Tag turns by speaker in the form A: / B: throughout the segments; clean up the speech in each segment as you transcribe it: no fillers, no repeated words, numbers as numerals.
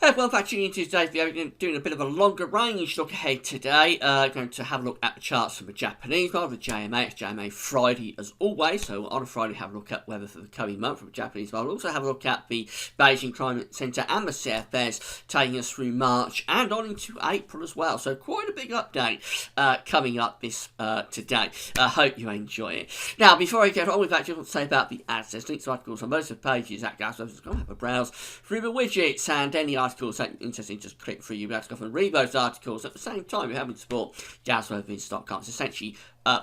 A: Hey everyone, back tuning into today's video. We're doing a bit of a longer range look ahead today. Going to have a look at the charts from the Japanese model, the JMA. It's JMA Friday as always. So on a Friday, have a look at weather for the coming month from the Japanese model. Also have a look at the Beijing Climate Centre and the CFS, taking us through March and on into April as well. So quite a big update coming up this today. Hope you enjoy it. Now, before I get on with that, just want to say about the ads. There's links to articles on most of the pages at gaswebs.com. Have a browse through the widgets and any articles that you're interested in, just click through. You'll be able to go and read those articles at the same time you're having to support gaswebs.com. It's essentially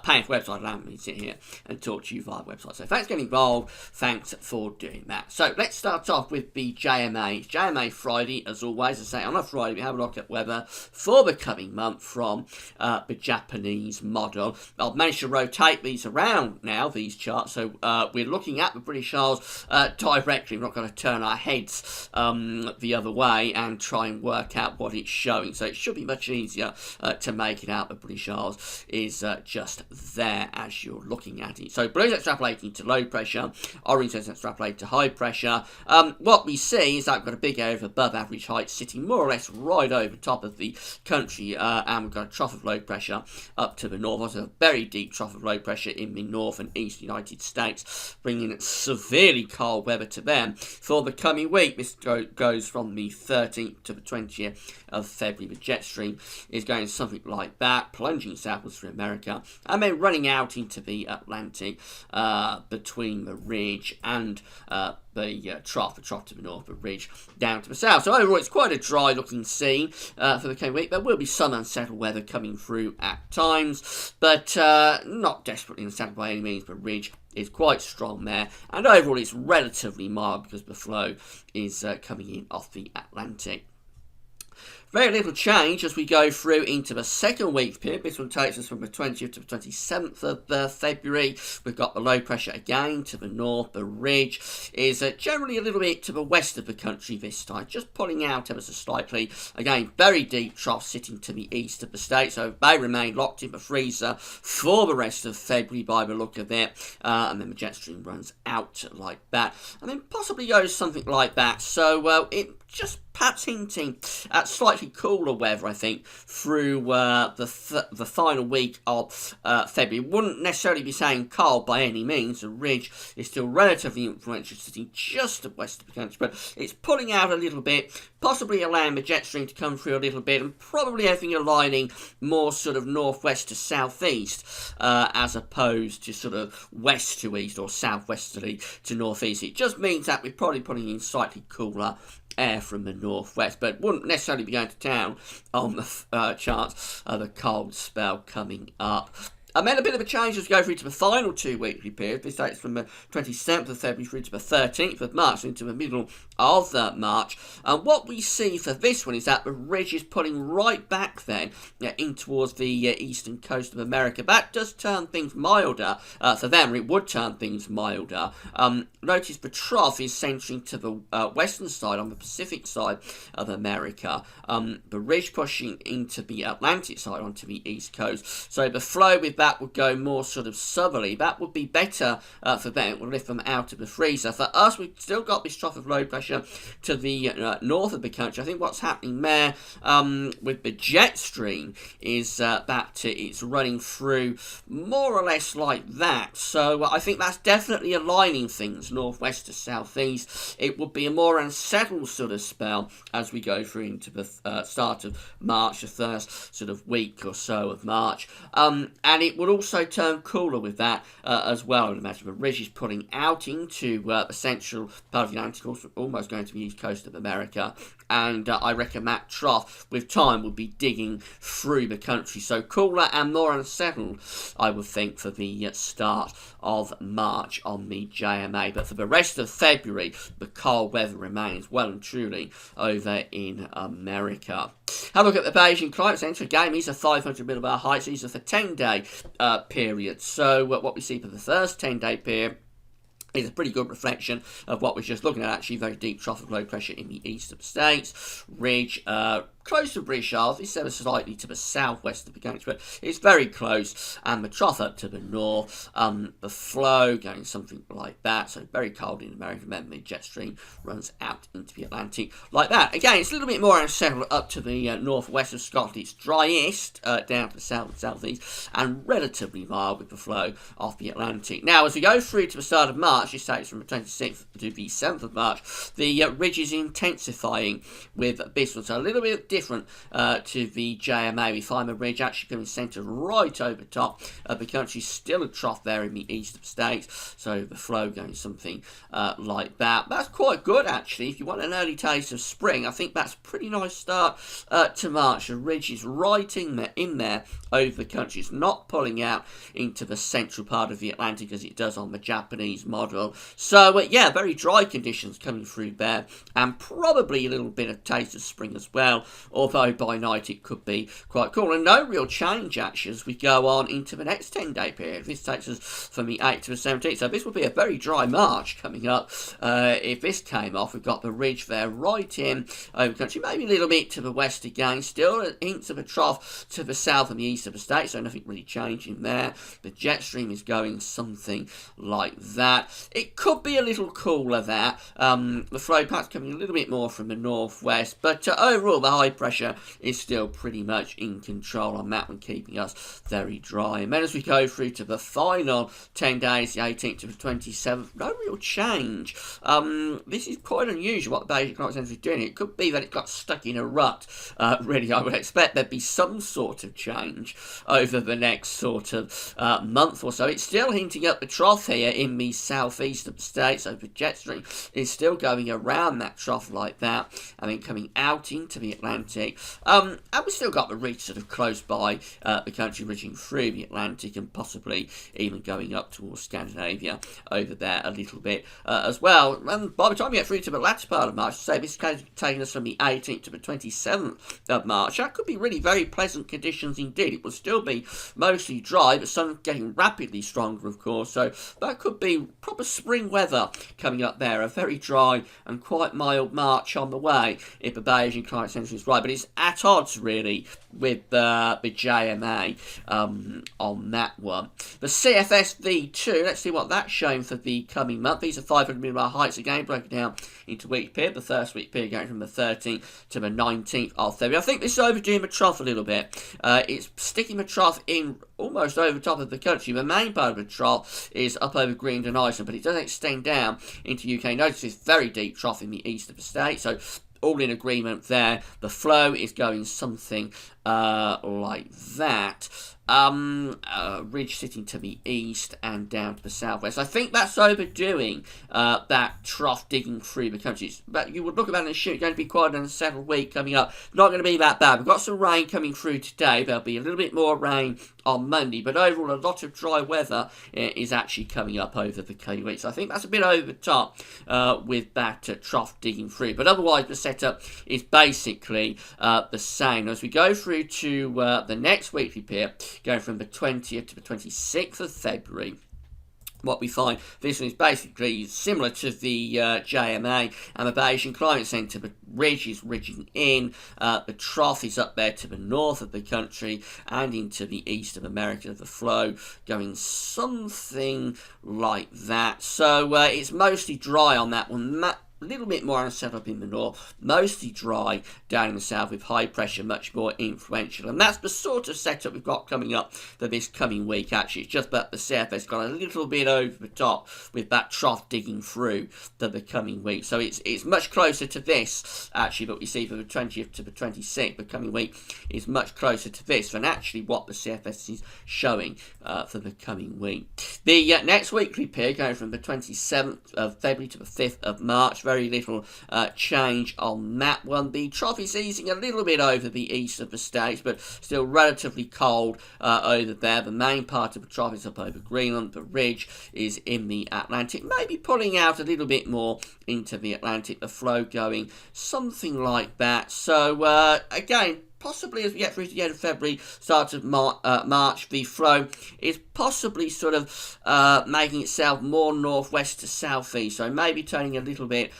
A: paying for website, allowing me to sit here and talk to you via website. So thanks for getting involved. Thanks for doing that. So let's start off with the JMA. JMA Friday, as always. I say on a Friday, we have a look at weather for the coming month from the Japanese model. I've managed to rotate these around now, these charts. So we're looking at the British Isles directly. We're not going to turn our heads the other way and try and work out what it's showing. So it should be much easier to make it out. The British Isles is just there as you're looking at it. So blue's extrapolating to low pressure, orange is extrapolating to high pressure. What we see is that we've got a big area of above average height sitting more or less right over top of the country, and we've got a trough of low pressure up to the north. Also a very deep trough of low pressure in the north and east United States, bringing severely cold weather to them for the coming week. This goes from the 13th to the 20th of February. The jet stream is going something like that, plunging southwards through America, and then running out into the Atlantic between the ridge and the trough to the north, the ridge down to the south. So overall, it's quite a dry looking scene for the coming week. There will be some unsettled weather coming through at times, but not desperately unsettled by any means. The ridge is quite strong there, and overall it's relatively mild because the flow is coming in off the Atlantic. Very little change as we go through into the second week period. This one takes us from the 20th to the 27th of February. We've got the low pressure again to the north. The ridge is generally a little bit to the west of the country this time, just pulling out ever so slightly. Again, very deep trough sitting to the east of the state, so they remain locked in the freezer for the rest of February by the look of it. And then the jet stream runs out like that, and then possibly goes something like that. So it just perhaps hinting at slightly cooler weather, I think, through the final week of February. Wouldn't necessarily be saying cold by any means. The ridge is still relatively influential, sitting just to the west of the country, but it's pulling out a little bit, possibly allowing the jet stream to come through a little bit, and probably everything aligning more sort of northwest to southeast as opposed to sort of west to east or southwesterly to northeast. It just means that we're probably putting in slightly cooler air from the northwest, but wouldn't necessarily be going to town on the charts of a cold spell coming up. I made a bit of a change as we go through to the final 2 weekly period. This dates from the 27th of February through to the 13th of March, into the middle of March. And what we see for this one is that the ridge is pulling right back then in towards the eastern coast of America. That does turn things milder for them, or it would turn things milder. Notice the trough is centering to the western side, on the Pacific side of America. The ridge pushing into the Atlantic side, onto the east coast. So the flow with that would go more sort of southerly. That would be better for them. It will lift them out of the freezer. For us, we've still got this trough of low pressure to the north of the country. I think what's happening there with the jet stream is that it's running through more or less like that. So I think that's definitely aligning things northwest to southeast. It would be a more unsettled sort of spell as we go through into the start of March, the first sort of week or so of March. And it would also turn cooler with that as well. I would imagine the ridge is pulling out into the central part of the Atlantic, almost going to the east coast of America, and I reckon that trough with time will be digging through the country. So cooler and more unsettled, I would think, for the start of March on the JMA. But for the rest of February, the cold weather remains well and truly over in America. Have a look at the Beijing Climate Centre. Again, these are 500 millibar heights. These are for 10-day periods. So what we see for the first 10-day period is a pretty good reflection of what we're just looking at. Actually, very deep trough of low pressure in the east of the states. Ridge close to British Isles. It's ever slightly to the southwest of the country, but it's very close. And the trough up to the north. The flow going something like that. So very cold in America. Remember, the jet stream runs out into the Atlantic like that. Again, it's a little bit more unsettled up to the northwest of Scotland. It's driest down to the south and southeast, and relatively mild with the flow off the Atlantic. Now, as we go through to the start of March, this takes from the 26th to the 7th of March, the ridge is intensifying with this one. So a little bit different to the JMA. We find the ridge actually coming centred right over top of the country. Still a trough there in the east of the states, so the flow going something like that. That's quite good, actually. If you want an early taste of spring, I think that's a pretty nice start to March. The ridge is right in there over the country. It's not pulling out into the central part of the Atlantic as it does on the Japanese model. So, yeah, very dry conditions coming through there, and probably a little bit of taste of spring as well, although by night it could be quite cool. And no real change, actually, as we go on into the next 10-day period. This takes us from the 8th to the 17th, so this will be a very dry March coming up. If this came off, we've got the ridge there right in over the country, maybe a little bit to the west again, still hints of a trough to the south and the east of the state, so nothing really changing there. The jet stream is going something like that. It could be a little cooler there. The flow path's coming a little bit more from the northwest, but overall the high pressure is still pretty much in control on that one, keeping us very dry. And then as we go through to the final 10 days, the 18th to the 27th, no real change. This is quite unusual what the Beijing Climate Centre is doing. It could be that it got stuck in a rut. Really, I would expect there'd be some sort of change over the next sort of month or so. It's still hinting at the trough here in the southeast of the states, so the jet stream is still going around that trough like that, and then coming out into the Atlantic. And we've still got the ridge sort of close by the country, ridging through the Atlantic and possibly even going up towards Scandinavia over there a little bit as well. And by the time we get through to the latter part of March, say this is taking us from the 18th to the 27th of March, that could be really very pleasant conditions indeed. It will still be mostly dry, but sun getting rapidly stronger, of course, so that could be proper spring weather coming up there. A very dry and quite mild March on the way, if the Beijing Climate Centre is right, but it's at odds, really, with the JMA on that one. The CFS V2, let's see what that's showing for the coming month. These are 500 millibar heights again, broken down into week period. The first week period going from the 13th to the 19th of February. I think this is overdoing the trough a little bit. It's sticking the trough in almost over top of the country. The main part of the trough is up over Greenland and Iceland, but it doesn't extend down into UK. Notice this very deep trough in the east of the state, so all in agreement there. The flow is going something like that. Ridge sitting to the east and down to the southwest. I think that's overdoing that trough digging through the country. But you would look at that and assume it's going to be quite an unsettled week coming up. Not going to be that bad. We've got some rain coming through today. There'll be a little bit more rain on Monday, but overall a lot of dry weather is actually coming up over the coming week. So I think that's a bit over the top with that trough digging through. But otherwise the setup is basically the same. As we go through to the next weekly period, going from the 20th to the 26th of February, what we find, this one is basically similar to the JMA and the Beijing Climate Centre. The ridge is ridging in, the trough is up there to the north of the country and into the east of America, the flow going something like that. So it's mostly dry on that one. A little bit more unsettled up in the north, mostly dry down in the south with high pressure much more influential. And that's the sort of setup we've got coming up for this coming week, actually. It's just that the CFS got a little bit over the top with that trough digging through for the coming week. So it's much closer to this, actually, but we see for the 20th to the 26th, the coming week is much closer to this than actually what the CFS is showing for the coming week. The next weekly period, going from the 27th of February to the 5th of March, very little change on that one. The trough is easing a little bit over the east of the states, but still relatively cold over there. The main part of the trough is up over Greenland. The ridge is in the Atlantic, maybe pulling out a little bit more into the Atlantic. The flow going something like that. So again, possibly as we get through to the end of February, start of March, the flow is possibly sort of making itself more northwest to southeast, so maybe turning a little bit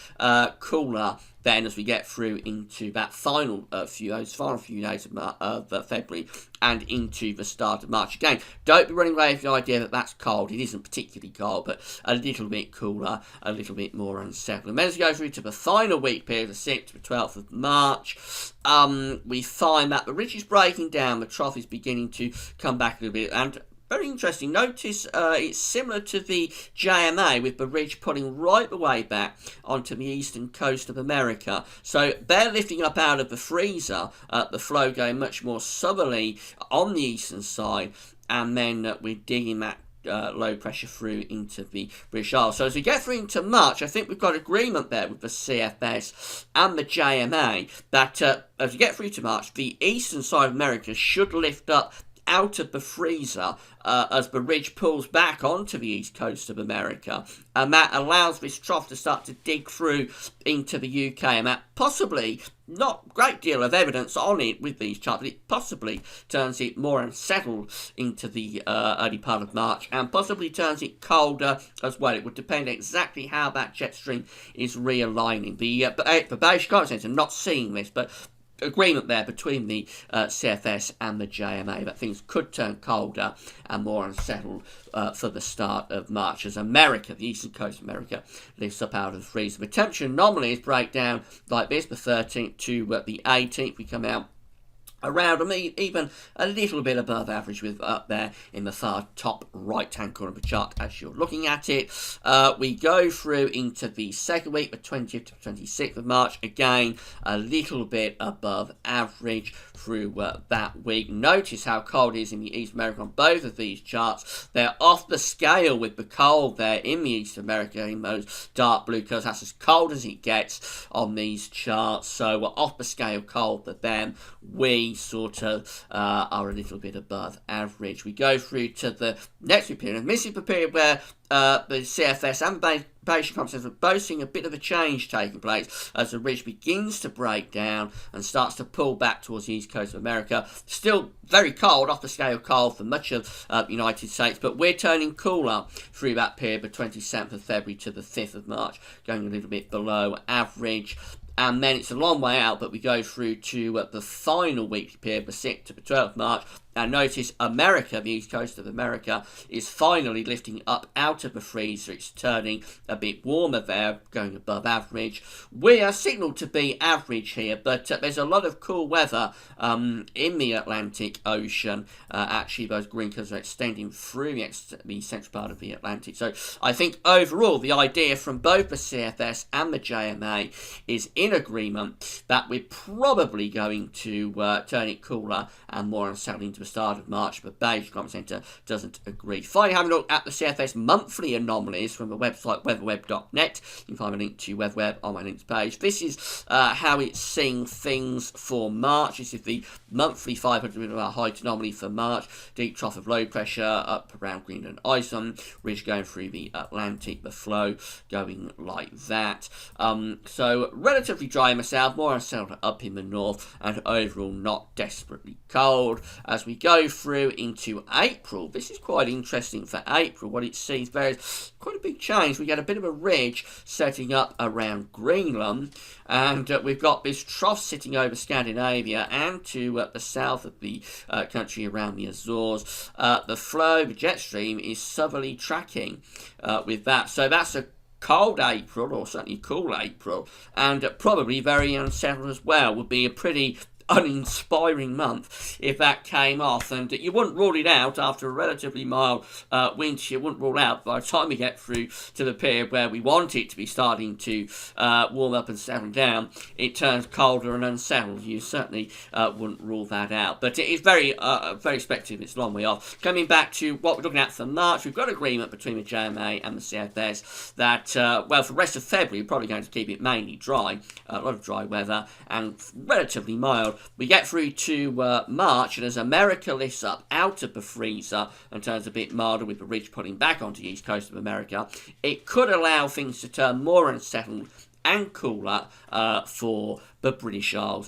A: cooler then as we get through into that final few days of February and into the start of March. Again, don't be running away with the idea that that's cold. It isn't particularly cold, but a little bit cooler, a little bit more unsettled. And then as we go through to the final week period, the 6th to 12th of March, we find that the ridge is breaking down, the trough is beginning to come back a little bit, and very interesting. Notice it's similar to the JMA, with the ridge pulling right the way back onto the eastern coast of America. So they're lifting up out of the freezer, the flow going much more southerly on the eastern side, and then we're digging that low pressure through into the British Isles. So as we get through into March, I think we've got agreement there with the CFS and the JMA that as we get through to March, the eastern side of America should lift up out of the freezer as the ridge pulls back onto the east coast of America, and that allows this trough to start to dig through into the UK, and that possibly, not a great deal of evidence on it with these charts, but it possibly turns it more unsettled into the early part of March, and possibly turns it colder as well. It would depend exactly how that jet stream is realigning. The Beige Climate Centre not seeing this, but agreement there between the CFS and the JMA that things could turn colder and more unsettled for the start of March as America, the eastern coast of America, lifts up out of the freezer. The temperature anomalies break down like this: the 13th to the 18th. We come out around, even a little bit above average, with up there in the far top right hand corner of the chart as you're looking at it. We go through into the second week, the 20th to 26th of March, again a little bit above average through that week. Notice how cold it is in the East America on both of these charts. They're off the scale with the cold there in the East America in those dark blue colours. That's as cold as it gets on these charts, so we're off the scale cold for them. We sort of are a little bit above average. We go through to the next period, and this is the period where the CFS and the Beige Climate Centre are both seeing a bit of a change taking place as the ridge begins to break down and starts to pull back towards the east coast of America. Still very cold, off the scale cold for much of the United States, but we're turning cooler through that period, the 27th of February to the 5th of March, going a little bit below average. And then it's a long way out, but we go through to the final weekly period, the 6th to the 12th of March. And notice America, the east coast of America, is finally lifting up out of the freezer. It's turning a bit warmer there, going above average. We are signalled to be average here, but there's a lot of cool weather in the Atlantic Ocean. Actually, those green colours are extending through the central part of the Atlantic. So I think overall, the idea from both the CFS and the JMA is in agreement that we're probably going to turn it cooler and more unsettled into the start of March, but Beige Climate Centre doesn't agree. Finally, having a look at the CFS monthly anomalies from the website weatherweb.net. You can find a link to WeatherWeb on my links page. This is how it's seeing things for March. This is the monthly 500 millibar height anomaly for March. Deep trough of low pressure up around Greenland Iceland. Ridge going through the Atlantic. The flow going like that. So relatively dry in the south, more unsettled up in the north, and overall not desperately cold. As we go through into April, this is quite interesting for April. What it sees there is quite a big change. We get a bit of a ridge setting up around Greenland, and we've got this trough sitting over Scandinavia and to the south of the country around the Azores. The flow, the jet stream, is southerly tracking with that. So that's a cold April, or certainly cool April, and probably very unsettled as well. Would be a pretty uninspiring month if that came off, and you wouldn't rule it out after a relatively mild winter. You wouldn't rule out by the time we get through to the period where we want it to be starting to warm up and settle down, it turns colder and unsettled. You certainly wouldn't rule that out, but it is very speculative. It's a long way off. Coming back to what we're looking at for March, we've got agreement between the JMA and the CFS that well, for the rest of February we're probably going to keep it mainly dry, a lot of dry weather and relatively mild. We get through to March, and as America lifts up out of the freezer and turns a bit milder with the ridge pulling back onto the east coast of America, it could allow things to turn more unsettled and cooler for the British Isles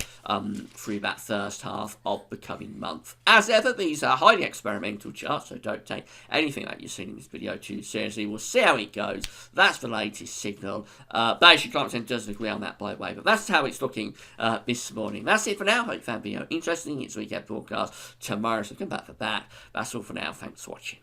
A: through that first half of the coming month. As ever, these are highly experimental charts, so don't take anything that you've seen in this video too seriously. We'll see how it goes. That's the latest signal. Basic Climate Centre doesn't agree on that, by the way, but that's how it's looking this morning. That's it for now. Hope you found the video interesting. It's weekend broadcast tomorrow, so come back for that. That's all for now. Thanks for watching.